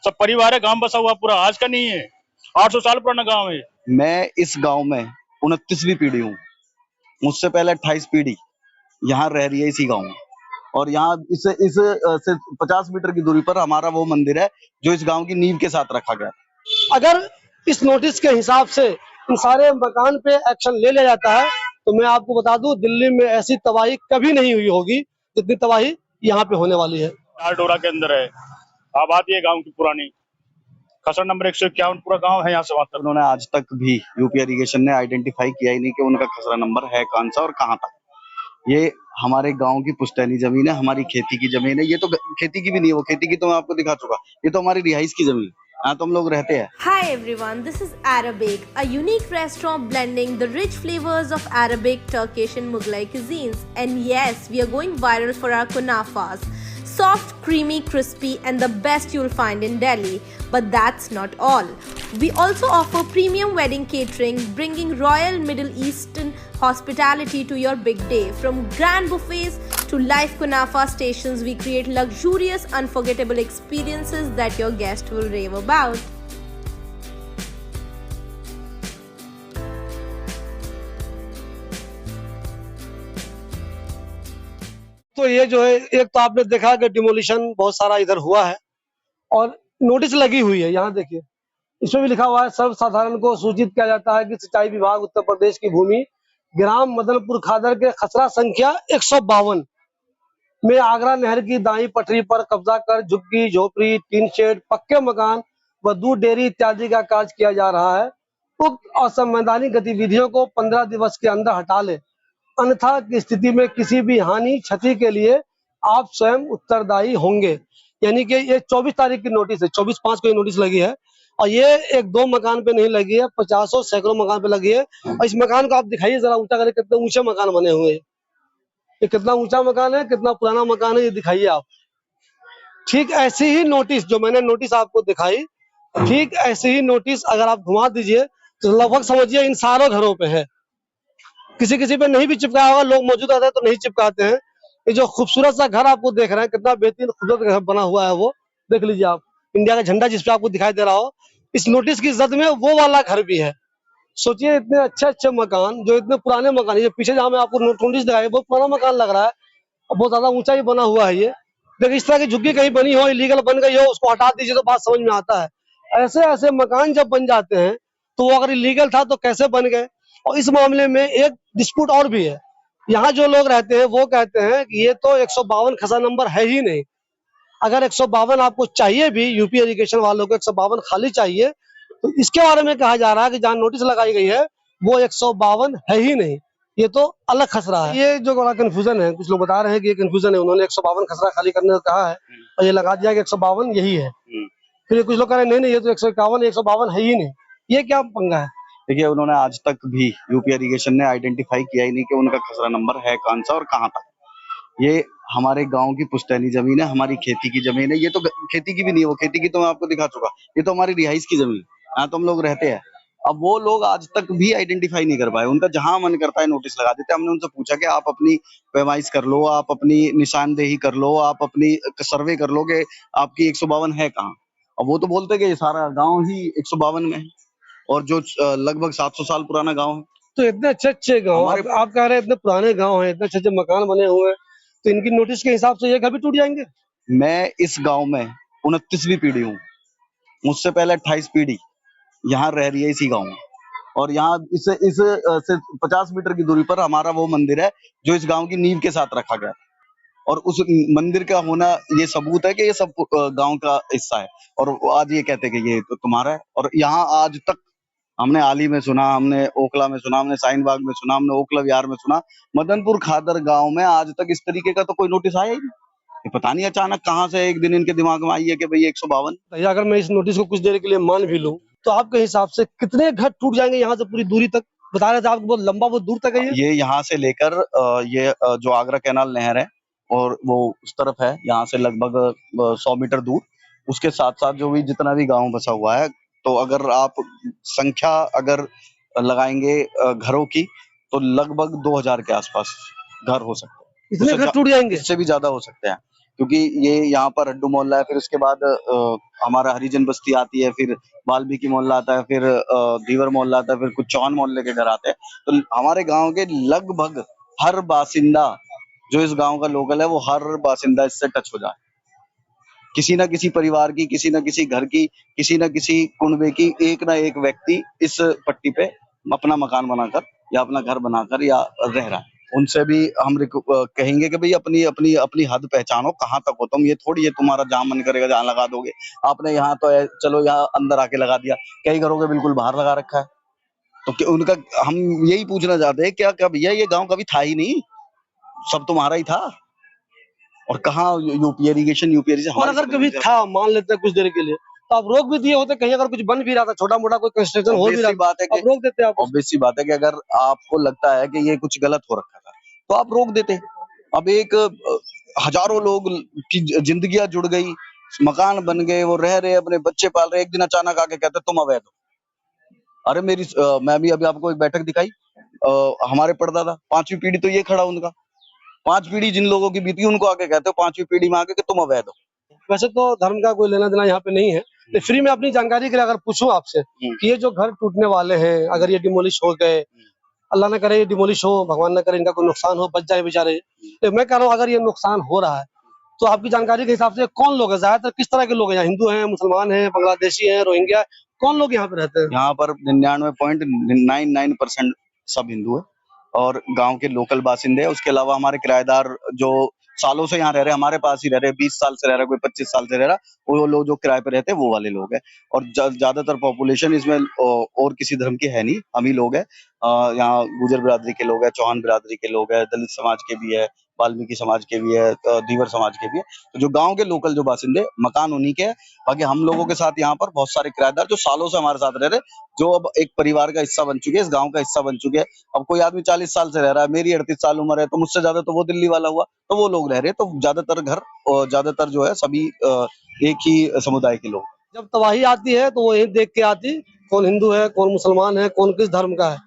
सब परिवार है, गांव बसा हुआ पूरा, आज का नहीं है, 800 साल पुराना गांव है। मैं इस गांव में 29वीं पीढ़ी हूँ। मुझसे पहले 28 पीढ़ी यहाँ रह रही है इसी गांव में। और यहाँ से 50 मीटर की दूरी पर हमारा वो मंदिर है जो इस गांव की नींव के साथ रखा गया। अगर इस नोटिस के हिसाब से इन सारे मकान पे एक्शन ले लिया जाता है तो मैं आपको बता दूं, दिल्ली में ऐसी तबाही कभी नहीं हुई होगी जितनी तबाही यहाँ पे होने वाली है। डोरा के अंदर है, आबादी है गांव की पुरानी, खसरा नंबर 151 पूरा गांव है यहाँ से वहां तक। उन्होंने आज तक भी यूपी इरिगेशन ने आइडेंटिफाई किया ही नहीं कि उनका खसरा नंबर है कौन सा और कहाँ तक। ये हमारे गांव की पुश्तैनी जमीन है, हमारी खेती की जमीन है। ये तो खेती की भी नहीं है, वो खेती की तो मैं आपको दिखा चुका। ये तो हमारी रिहाइश की जमीन, यहाँ तो हम लोग रहते हैं। Hi everyone, this is Arabic, a unique restaurant blending the rich flavors of Arabic, Turkish and Mughlai cuisines. And yes, we are going viral for our kunafas. Soft, creamy, crispy and the best you'll find in Delhi. But that's not all. We also offer premium wedding catering, bringing royal Middle Eastern hospitality to your big day. From grand buffets to live kunafa stations, we create luxurious, unforgettable experiences that your guests will rave about. तो ये जो है, एक तो आपने देखा कि demolition बहुत सारा इधर हुआ है और नोटिस लगी हुई है। यहाँ देखिए, इसमें भी लिखा हुआ है, सर्वसाधारण को सूचित किया जाता है कि सिंचाई विभाग उत्तर प्रदेश की भूमि ग्राम मदनपुर खादर के खसरा संख्या 152 में आगरा नहर की दाई पटरी पर कब्जा कर झुग्गी झोपड़ी, टीन शेड, पक्के मकान व दूध डेयरी इत्यादि का कार्य किया जा रहा है। उक्त असंवैधानिक गतिविधियों को 15 दिवस के अंदर हटा ले, अन्यथा की स्थिति में किसी भी हानि क्षति के लिए आप स्वयं उत्तरदायी होंगे। यानी कि ये 24 तारीख की नोटिस है, 24/5 को ये नोटिस लगी है और ये 1-2 मकान पे नहीं लगी है, 50 सैकड़ों मकान पे लगी है। और इस मकान को आप दिखाइए जरा ऊंचा करके, कितने ऊंचे मकान बने हुए हैं। ये कितना ऊंचा मकान है, कितना पुराना मकान है, ये दिखाइए आप। ठीक ऐसी ही नोटिस जो मैंने नोटिस आपको दिखाई, ठीक ऐसी ही नोटिस अगर आप घुमा दीजिए तो लगभग समझिए इन सारों घरों पे है। किसी किसी पे नहीं भी चिपकाया होगा, लोग मौजूद रहते हैं तो नहीं चिपकाते हैं। ये जो खूबसूरत सा घर आपको देख रहे हैं, कितना बेहतरीन खूबसूरत घर बना हुआ है, वो देख लीजिए आप। इंडिया का झंडा जिसपे आपको दिखाई दे रहा हो, इस नोटिस की जद में वो वाला घर भी है। सोचिए, इतने अच्छे अच्छे मकान, जो इतने पुराने मकान, ये पीछे जहाँ मैं आपको नोटिस दिखाई, बहुत पुराना मकान लग रहा है और बहुत ज्यादा ऊंचा ही बना हुआ है। ये देखिए, इस तरह की झुग्गी कहीं बनी हो, इलीगल बन गई हो, उसको हटा दीजिए तो बात समझ में आता है। ऐसे ऐसे मकान जब बन जाते हैं तो वो अगर इलीगल था तो कैसे बन गए। और इस मामले में एक डिस्प्यूट और भी है। यहाँ जो लोग रहते हैं वो कहते हैं कि ये तो 152 खसरा नंबर है ही नहीं। अगर 152 आपको चाहिए भी, यूपी इरिगेशन वालों को 152 खाली चाहिए, तो इसके बारे में कहा जा रहा है कि जहाँ नोटिस लगाई गई है वो 152 है ही नहीं, ये तो अलग खसरा है। ये जो बड़ा कंफ्यूजन है, कुछ लोग बता रहे हैं कि ये कंफ्यूजन है, उन्होंने 152 खसरा खाली करने को कहा है और ये लगा दिया कि 152 यही है। फिर कुछ लोग कह रहे हैं नहीं, ये तो 151 है ही नहीं। ये क्या पंगा है? देखिए, उन्होंने आज तक भी यूपी इरिगेशन ने आइडेंटिफाई किया ही नहीं कि उनका खसरा नंबर है कौन सा और कहाँ तक। ये हमारे गांव की पुश्तैनी जमीन है, हमारी खेती की जमीन है। ये तो खेती की भी नहीं है, वो खेती की तो मैं आपको दिखा चुका। ये तो हमारी रिहाइश की जमीन, यहाँ तो हम लोग रहते हैं। अब वो लोग आज तक भी आइडेंटिफाई नहीं कर पाए। उनका जहां मन करता है नोटिस लगा देते हैं। हमने उनसे पूछा कि आप अपनी पैमाइश कर लो, आप अपनी निशानदेही कर लो, आप अपनी सर्वे कर लो कि आपकी 152 है कहाँ। अब वो तो बोलते कि सारा गाँव ही 152 में है और जो लगभग 700 साल पुराना गाँव है। तो इतने अच्छे अच्छे गाँव, आप कह रहे हैं इतने पुराने गाँव हैं, इतने अच्छे अच्छे मकान बने हुए हैं, तो इनकी नोटिस के हिसाब से ये घर भी टूट जाएंगे। मैं इस गांव में 29वीं पीढ़ी हूँ। मुझसे पहले 28 पीढ़ी यहाँ रह रही है इसी गांव में। और यहाँ से 50 मीटर की दूरी पर हमारा वो मंदिर है जो इस गांव की नींव के साथ रखा गया। और उस मंदिर का होना ये सबूत है कि ये सब गांव का हिस्सा है। और आज ये कहते हैं कि ये तो तुम्हारा है। और यहाँ आज तक हमने आली में सुना, हमने ओखला में सुना, हमने शाहीन-बाग में सुना, हमने ओखला विहार में सुना, मदनपुर खादर गांव में आज तक इस तरीके का तो कोई नोटिस आया ही नहीं। ये पता नहीं अचानक कहाँ से एक दिन इनके दिमाग में आई है कि भाई 152। अगर मैं इस नोटिस को कुछ देर के लिए मान भी लूं तो आपके हिसाब से कितने घर टूट जाएंगे यहाँ से पूरी दूरी तक? बता रहे थे आपको बहुत लंबा, बहुत दूर तक है ये यहाँ से लेकर ये जो आगरा कैनाल नहर है और वो उस तरफ है, यहाँ से लगभग 100 मीटर दूर। उसके साथ साथ जो भी जितना भी गांव बसा हुआ है, तो अगर आप संख्या अगर लगाएंगे घरों की तो लगभग 2000 के आसपास घर हो सकते हैं। इतने घर टूट जाएंगे? इससे भी ज्यादा हो सकते हैं। क्योंकि ये यहाँ पर हड्डू मोहल्ला है, फिर उसके बाद हमारा हरिजन बस्ती आती है, फिर वाल्मीकि मोहल्ला आता है, फिर धीवर मोहल्ला आता है, फिर कुछ चौहान मोहल्ले के घर आते हैं। तो हमारे गांव के लगभग हर बासिंदा जो इस गांव का लोकल है, वो हर बासिंदा इससे टच हो जाए। किसी ना किसी परिवार की, किसी ना किसी घर की, किसी ना किसी कुनबे की एक ना एक व्यक्ति इस पट्टी पे अपना मकान बनाकर या अपना घर बनाकर या रह रहा है। उनसे भी हम कहेंगे कि भाई अपनी अपनी अपनी हद पहचानो, कहाँ तक हो तुम। ये थोड़ी है तुम्हारा जहां मन करेगा जहां लगा दोगे। आपने यहाँ तो चलो यहाँ अंदर आके लगा दिया, कई घरों के बिल्कुल बाहर लगा रखा है। तो उनका हम यही पूछना चाहते हैं, क्या क्या भैया ये गांव कभी था ही नहीं, सब तुम्हारा ही था? और कहाँ यूपी इरिगेशन और हमारी अगर समझ कभी में था, मान लेते हैं कुछ देर के लिए, तो आप रोक भी दिए होते, कहीं अगर कुछ बन भी रहा था, छोटा मोटा कोई कंस्ट्रक्शन हो भी रहा बात है था, आप रोक देते आप। ऑब्वियस सी बात है कि अगर आपको लगता है कि ये कुछ गलत हो रखा था तो आप रोक देते। अब एक हजारों लोग की जिंदगियां जुड़ गई, मकान बन गए, वो रह रहे, अपने बच्चे पाल रहे, एक दिन अचानक आके कहते तुम अवैध हो। अरे मैं भी अभी आपको एक बैठक दिखाई, हमारे परदादा 5वीं पीढ़ी तो ये खड़ा उनका, 5 पीढ़ी जिन लोगों की बीती उनको आके कहते हो 5वीं पीढ़ी में आके कि तुम अवैध हो। वैसे तो धर्म का कोई लेना देना यहाँ पे नहीं है, तो फ्री में अपनी जानकारी के लिए अगर पूछूं आपसे कि ये जो घर टूटने वाले हैं, अगर ये डिमोलिश हो गए, अल्लाह ना करे ये डिमोलिश हो, भगवान ना करे इनका कोई नुकसान हो, बच जाए बेचारे, तो मैं कह रहा हूँ अगर ये नुकसान हो रहा है तो आपकी जानकारी के हिसाब से कौन लोग है, ज्यादातर किस तरह के लोग हैं? हिंदू हैं, मुसलमान हैं, बांग्लादेशी हैं, रोहिंग्या, कौन लोग यहाँ पे रहते हैं? यहाँ पर 99.99% सब हिंदू है और गांव के लोकल बासिंदे हैं। उसके अलावा हमारे किराएदार जो सालों से यहाँ रह रहे हैं, हमारे पास ही रह रहे हैं, 20 साल से रह रहा है, कोई 25 साल से रह रहा है, वो लोग जो किराए पे रहते हैं वो वाले लोग हैं। और ज्यादातर पॉपुलेशन इसमें और किसी धर्म की है नहीं, हम ही लोग हैं। यहाँ गुजर बिरादरी के लोग हैं, चौहान बिरादरी के लोग हैं, दलित समाज के भी है, वाल्मीकि समाज के भी है, धीवर समाज के भी है। तो जो गांव के लोकल जो बासिंदे, मकान उन्हीं के हैं। बाकी हम लोगों के साथ यहाँ पर बहुत सारे किराएदार जो सालों से हमारे साथ रह रहे, जो अब एक परिवार का हिस्सा बन चुके हैं, इस गांव का हिस्सा बन चुके हैं। अब कोई आदमी 40 साल से रह रहा है, मेरी 38 साल उम्र है, तो मुझसे ज्यादा तो वो दिल्ली वाला हुआ, तो वो लोग रह रहे हैं। तो ज्यादातर घर और ज्यादातर जो है सभी एक ही समुदाय के लोग। जब तबाही आती है तो वो यही देख के आती, कौन हिंदू है, कौन मुसलमान है, कौन किस धर्म का है।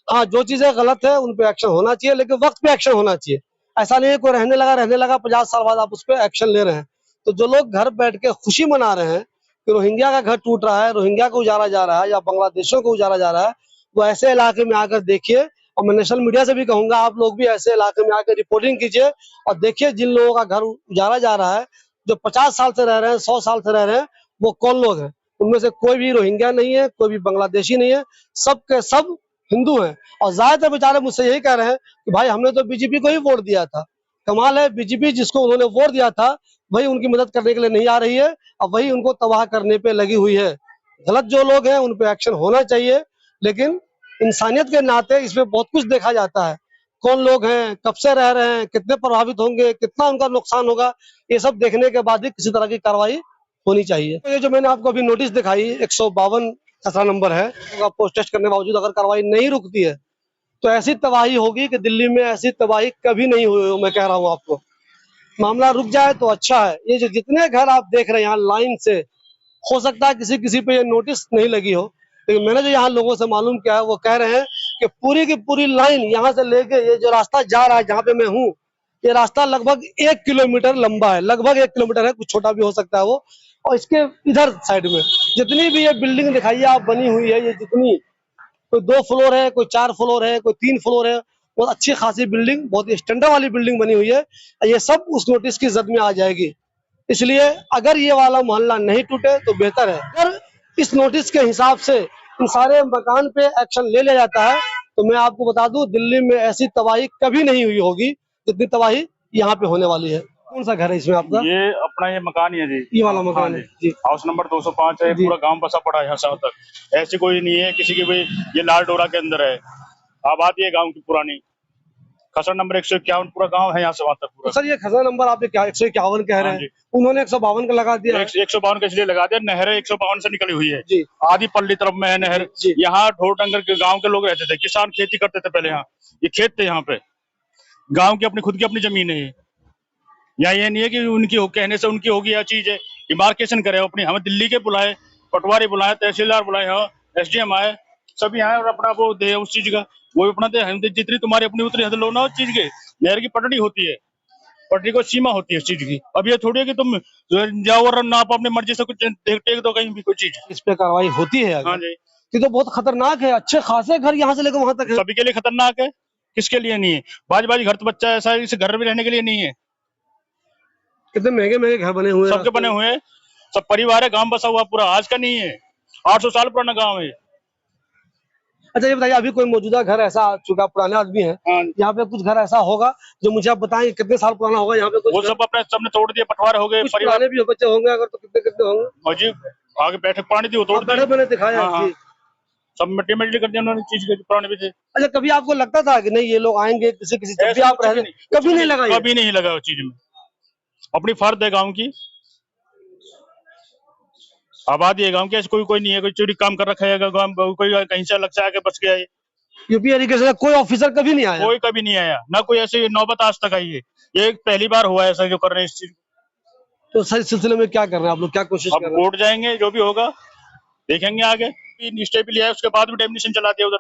हाँ, जो चीजें गलत है उन पे एक्शन होना चाहिए, लेकिन वक्त पे एक्शन होना चाहिए। ऐसा नहीं है कोई रहने लगा 50 साल बाद आप उस पर एक्शन ले रहे हैं। तो जो लोग घर बैठ के खुशी मना रहे हैं कि रोहिंग्या का घर टूट रहा है, रोहिंग्या को उजाड़ा जा रहा है या बांग्लादेशियों को उजाड़ा जा रहा है, वो ऐसे इलाके में आकर देखिए। और मैं नेशनल मीडिया से भी कहूंगा, आप लोग भी ऐसे इलाके में आकर रिपोर्टिंग कीजिए और देखिए जिन लोगों का घर उजाड़ा जा रहा है, जो 50 साल से रह रहे हैं, 100 साल से रह रहे हैं, वो कौन लोग हैं? उनमें से कोई भी रोहिंग्या नहीं है, कोई भी बांग्लादेशी नहीं है, सब के सब हिंदू हैं। और ज्यादातर बेचारे मुझसे यही कह रहे हैं कि भाई हमने तो बीजेपी को ही वोट दिया था। कमाल है, बीजेपी जिसको उन्होंने वोट दिया था वही उनकी मदद करने के लिए नहीं आ रही है और वही उनको तबाह करने पे लगी हुई है। गलत जो लोग हैं उन पे एक्शन होना चाहिए, लेकिन इंसानियत के नाते इसमें बहुत कुछ देखा जाता है। कौन लोग हैं, कब से रह रहे हैं, कितने प्रभावित होंगे, कितना उनका नुकसान होगा, ये सब देखने के बाद ही किसी तरह की कार्रवाई होनी चाहिए। तो ये जो मैंने आपको अभी नोटिस दिखाई, 152 खसरा नंबर है, तो पोस्ट करने के बावजूद अगर कार्रवाई नहीं रुकती है तो ऐसी तबाही होगी कि दिल्ली में ऐसी तबाही कभी नहीं हुई हो। मैं कह रहा हूँ आपको, मामला रुक जाए तो अच्छा है। ये जो जितने घर आप देख रहे हैं यहाँ लाइन से, हो सकता है किसी किसी पे ये नोटिस नहीं लगी हो, लेकिन मैंने जो यहाँ लोगों से मालूम किया है वो कह रहे हैं कि पूरी की पूरी लाइन यहाँ से लेके ये जो रास्ता जा रहा है जहाँ पे मैं हूँ, ये रास्ता लगभग 1 किलोमीटर लंबा है, लगभग 1 किलोमीटर है, कुछ छोटा भी हो सकता है वो। और इसके इधर साइड में जितनी भी ये बिल्डिंग दिखाइए आप बनी हुई है, ये जितनी, कोई 2 फ्लोर है, कोई 4 फ्लोर है, कोई 3 फ्लोर है, बहुत अच्छी खासी बिल्डिंग, बहुत स्टैंडर्ड वाली बिल्डिंग बनी हुई है, ये सब उस नोटिस की जद में आ जाएगी। इसलिए अगर ये वाला मोहल्ला नहीं टूटे तो बेहतर है। अगर इस नोटिस के हिसाब से इन सारे मकान पे एक्शन ले लिया जाता है तो मैं आपको बता दूं दिल्ली में ऐसी तबाही कभी नहीं हुई होगी जितनी तबाही यहाँ पे होने वाली है। कौन सा घर है इसमें आपका? ये अपना ये मकान ही है जी, ये वाला मकान है जी। हाउस नंबर 205 है। पूरा गांव बसा पड़ा है यहाँ से तक, ऐसी कोई नहीं है किसी की भी। ये लाल डोरा के अंदर है, आबादी है गांव की पुरानी। खसरा नंबर 151 पूरा गांव है यहाँ से वहां तक पूरा। तो सर ये खसरा नंबर आप 151 कह रहे हैं, उन्होंने 152 का लगा दिया। 152 का इसलिए लगा दिया, नहर 152 से निकली हुई है जी। आधी पल्ली तरफ में है नहर। यहाँ ढोर डंगर के गांव के लोग रहते थे, किसान खेती करते थे पहले। यहाँ ये खेत थे, यहाँ पे गांव की अपनी खुद की अपनी जमीन है। यहाँ ये नहीं है कि उनकी कहने से उनकी होगी यह चीज है, डिमार्केशन करे अपनी। हमें दिल्ली के बुलाए, पटवारी बुलाए, तहसीलदार बुलाए, हाँ SDM आए, सभी आए और अपना वो दे उस चीज का, वो भी अपना दे। जितनी तुम्हारी अपनी उतनी हद लो ना उस चीज के। नहर की पटड़ी होती है, पटरी को सीमा होती है इस चीज की। अब ये थोड़ी है कि तुम जाओ और ना आप अपनी मर्जी से कुछ टेक दो कहीं भी कोई चीज। इस पे कार्रवाई होती है हाँ अगर, जी, ये तो बहुत खतरनाक है। अच्छे खासे घर यहाँ से लेकर वहां तक है। सभी के लिए खतरनाक है, किसके लिए नहीं है? बाज घर तो बच्चा ऐसा है, इसे घर में रहने के लिए नहीं है। कितने महंगे महंगे घर बने हुए हैं सबके बने हुए हैं, सब परिवार है, गांव बसा हुआ पूरा, आज का नहीं है, 800 साल पुराना गांव है। अच्छा ये बताइए, अभी कोई मौजूदा घर ऐसा आ चुका, पुराने आदमी है हाँ, यहाँ पे, कुछ घर ऐसा होगा जो मुझे आप बताएं कितने साल पुराना होगा यहाँ पे? कुछ वो घर, सब अपने सबने तोड़ दिए, पटवार हो गए, कुछ परिवार। पुराने भी बच्चे होंगे अगर, तो कितने कितने होंगे? और जी आगे बैठक पुरानी थी, वो तोड़ बैठक मैंने दिखाया हाँ, जी। सब मिट्टी मिट्टी कर दिया उन्होंने, चीज के पुराने भी थे। अच्छा कभी आपको लगता था कि नहीं ये लोग आएंगे किसी किसी, जब भी ऐसा आप कुछ रहे, कभी नहीं लगा? कभी नहीं लगा उस चीज में। अपनी फर्द है गांव की, आबादी है गांव की, ऐसे कोई नहीं है कोई चोरी काम कर रखा है गांव, कोई कहीं से अलग से आके बच गया है। यूपी एरिगेशन का कोई ऑफिसर कभी नहीं आया? कोई कभी नहीं आया, ना कोई ऐसी नौबत आज तक आई है। ये पहली बार हुआ है ऐसा जो कर रहे हैं इस चीज। तो सही सिलसिले में क्या कर रहे हैं आप लोग, क्या कोशिश अब कर रहे हैं? कोर्ट जाएंगे, जो भी होगा देखेंगे आगे। स्टे भी लिया है, उसके बाद भी डेमोलिशन चला दिया उधर।